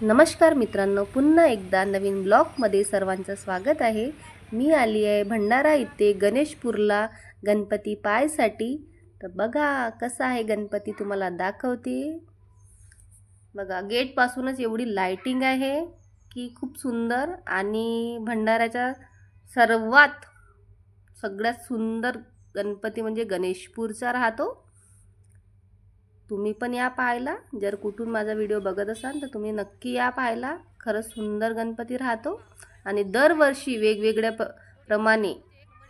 नमस्कार मित्रांनो, पुन्हा एकदा नवीन ब्लॉगमध्ये सर्वांचं स्वागत आहे। मी आली आहे भंडारा इथे गणेशपूरला गणपती पाहायसाठी। तर बघा कसा आहे गणपती, तुम्हाला दाखवते। बघा गेट पासूनच एवढी लाइटिंग आहे की खूप सुंदर। आणि भंडाराचा सगळ्यात सुंदर गणपती म्हणजे गणेशपूरचा राहतो। तुम्ही पण या पाहायला। जर कुठून माझा व्हिडिओ बघत असाल तर तुम्ही नक्की या पाहायला। खरंच सुंदर गणपती राहतो आणि दरवर्षी वेगवेगळ्या प्रमाणे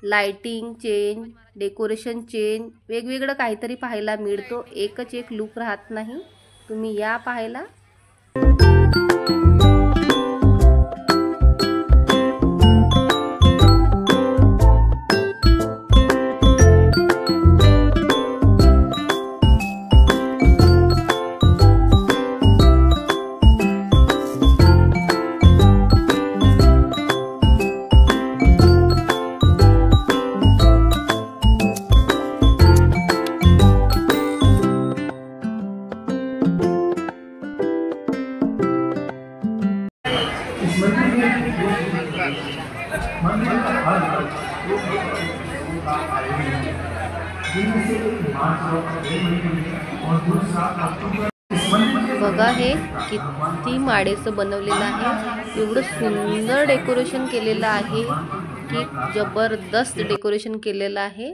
लाइटिंग चेंज, डेकोरेशन चेंज, वेगवेगळं काहीतरी पाहायला मिळतो। एकच एक लुक राहत नाही। तुम्ही या पाहायला। बघा हे किती माडेचं बनवलेलं आहे। एवढं सुंदर डेकोरेशन केलेलं आहे की जबरदस्त डेकोरेशन केलेलं आहे।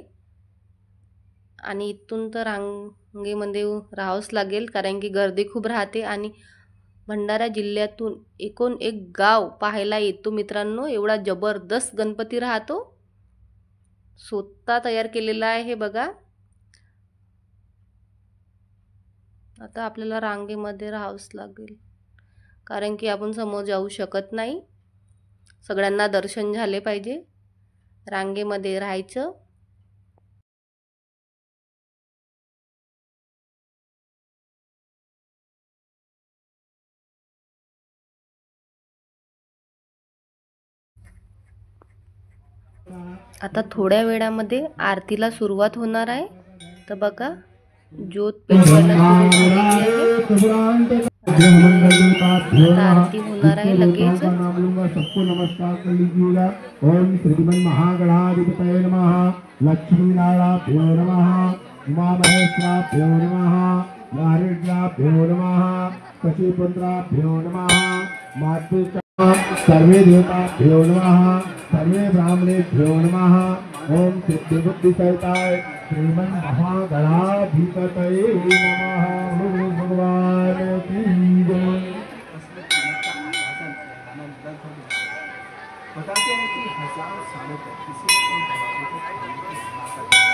आणि इथून तर रांगेमध्ये राहावंच लागेल कारण की गर्दी खूप राहते। आणि भंडारा जिल्ह्यातून एकूण एक गाव पाहायला येतो मित्रांनो। एवढा जबरदस्त गणपती राहतो, स्वतः तयार केलेला आहे हे बघा। आता आपल्याला रांगेमध्ये राहावंच लागेल कारण की आपण समोर जाऊ शकत नाही। सगळ्यांना दर्शन झाले पाहिजे, रांगेमध्ये राहायचं। आता थोड्या वेळामध्ये आरतीला सुरुवात होणार आहे। तर बघा ज्योत पेटवायला सुरू झालेली आहे। आरती होणार आहे लगेच। सबको नमस्कार कर लीजिएगा। ओम श्रीमन महागणाधिपतये नमः, लक्ष्मी नारायणाभ्यो नमः, उमा महेश्वराभ्यो नमः, नारदाभ्यो नमः, शशिपुत्राभ्यो नमः, मातृका सर्वे देवताभ्यो नमः, सर्वे ब्राह्मणेभ्यो नमः। ओम सिद्धिबुद्धिसहिताय श्रीमन महागणाधिपतये नमः। ओम भगवान की जय। बताते हैं कि 1000 सालों तक किसी ने इन दरवाजे को खोलने की हिम्मत नहीं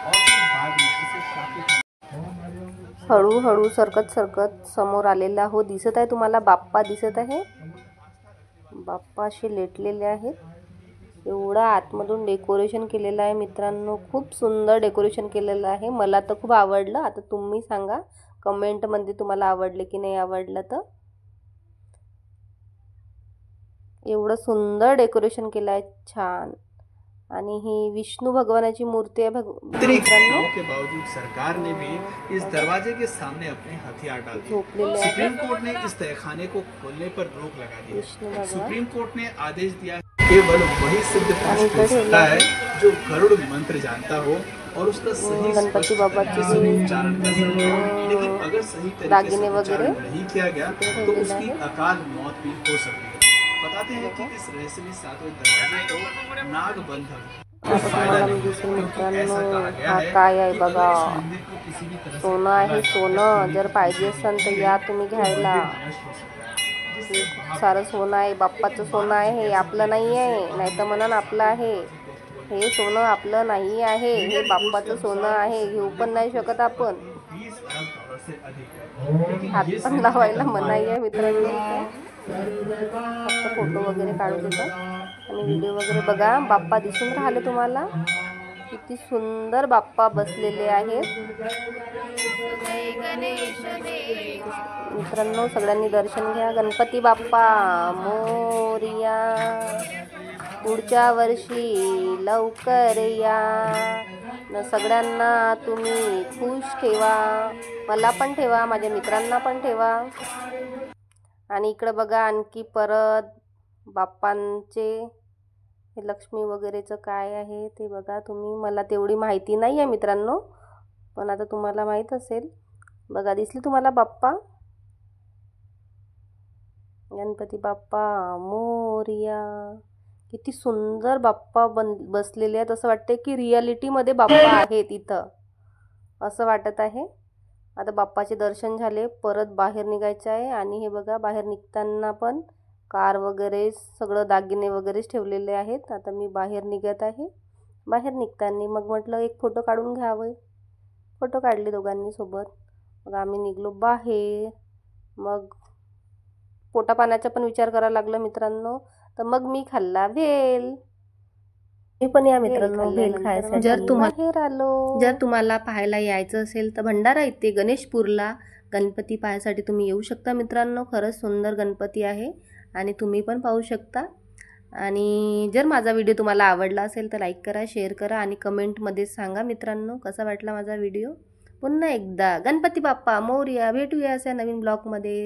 और फिर बाद में इसे शापित हळूहळू सरकत समोर आलेला हो दिसत आहे तुम्हाला। बाप्पा दिसत आहे, बाप्पा असे लेटलेले आहेत। एवढा आतमधून डेकोरेशन केलेलं आहे मित्रांनो, खूप सुंदर डेकोरेशन केलेलं आहे। मला तर खूप आवडलं। आता तुम्ही सांगा कमेंट मध्ये तुम्हाला आवडले की नाही आवडलं। तर एवढं सुंदर डेकोरेशन केलं आहे, छान। आणि ही विष्णू भगवानाची मूर्ती आहे मित्रांनो। के बावजूद सरकार ने भी इस दरवाजे के सामने अपने हथियार डाल दिए। सुप्रीम कोर्ट ने इस तहखाने को खोलने पर रोक लगा दी। सुप्रीम कोर्ट ने आदेश दिया केवल वही सिद्ध पुरुष खोल सकता है जो गरुड़ मंत्र जानता हो और उसका सही गणपति बाबा की उच्चारण कर सके। लेकिन अगर सही तरीके से उच्चारण नहीं किया गया तो उसकी अकाल मौत भी हो सकती है। बताते हैं कि इस रहस्यमय सातवें दरवाजे को नागबंधन मित्रांनो, हा काय आहे बघा, सोनं आहे सोनं। जर पाहिजे असेल तर या तुम्ही घ्यायला। सारं सोनं आहे, बाप्पाचं सोनं आहे हे, आपलं नाही आहे। नाही तर म्हणून आपलं आहे हे सोनं, आपलं नाही आहे हे, बाप्पाचं सोनं आहे। घेऊ पण नाही शकत आपण, हात पण लावायला मनाई आहे मित्रांनो। फक्त फोटो वगैरे काढू देतात आणि व्हिडिओ वगैरे बघा। बाप्पा दिसून राहिले तुम्हाला, किती सुंदर बाप्पा बसलेले आहेत मित्रांनो। सगळ्यांनी दर्शन घ्या। गणपती बाप्पा मोरया, पुढच्या वर्षी लवकर या। सगळ्यांना तुम्ही खुश ठेवा, मला पण ठेवा, माझ्या मित्रांना पण ठेवा। आणि इकडं बघा आणखी परत बाप्पांचे हे लक्ष्मी वगैरेचं काय आहे ते बघा तुम्ही. मला तेवढी माहिती नाही आहे मित्रांनो, पण आता तुम्हाला माहीत असेल. बघा दिसली तुम्हाला बाप्पा, गणपती बाप्पा मोरया. किती सुंदर बाप्पा बसलेले आहेत. असं वाटते की रियालिटीमध्ये बाप्पा आहेत इथं, असं वाटत आहे. आता बाप्पाचे दर्शन झाले, परत बाहेर निघायचं आहे. आणि हे बघा बाहेर निघताना पण कार वगैरे सगळं दागिने वगैरेच ठेवलेले आहेत. आता मी बाहेर निघत आहे. बाहेर निघताना मग म्हटलं एक फोटो काढून घ्यावे. फोटो काढले दोघांनी सोबत. मग आम्ही निघलो बाहेर. मग पोटापाण्याचा पण विचार करायला लागला मित्रांनो, तर मग मी खाल्ला भेल. मी पण या मित्रांनो भेल खायसाठी बाहेर आलो. जर तुम्हाला पाहायला यायचं असेल तर भंडारा इथे गणेशपूरला गणपती पाहायसाठी तुम्ही येऊ शकता मित्रांनो. खरंच सुंदर गणपती आहे आणि तुम्ही पण पाहू शकता. आणि जर माझा व्हिडिओ तुम्हाला आवडला असेल तर लाईक करा, शेअर करा आणि कमेंटमध्ये सांगा मित्रांनो कसा वाटला माझा व्हिडिओ. पुन्हा एकदा गणपती बाप्पा मोरया. भेटूया अशा नवीन ब्लॉगमध्ये.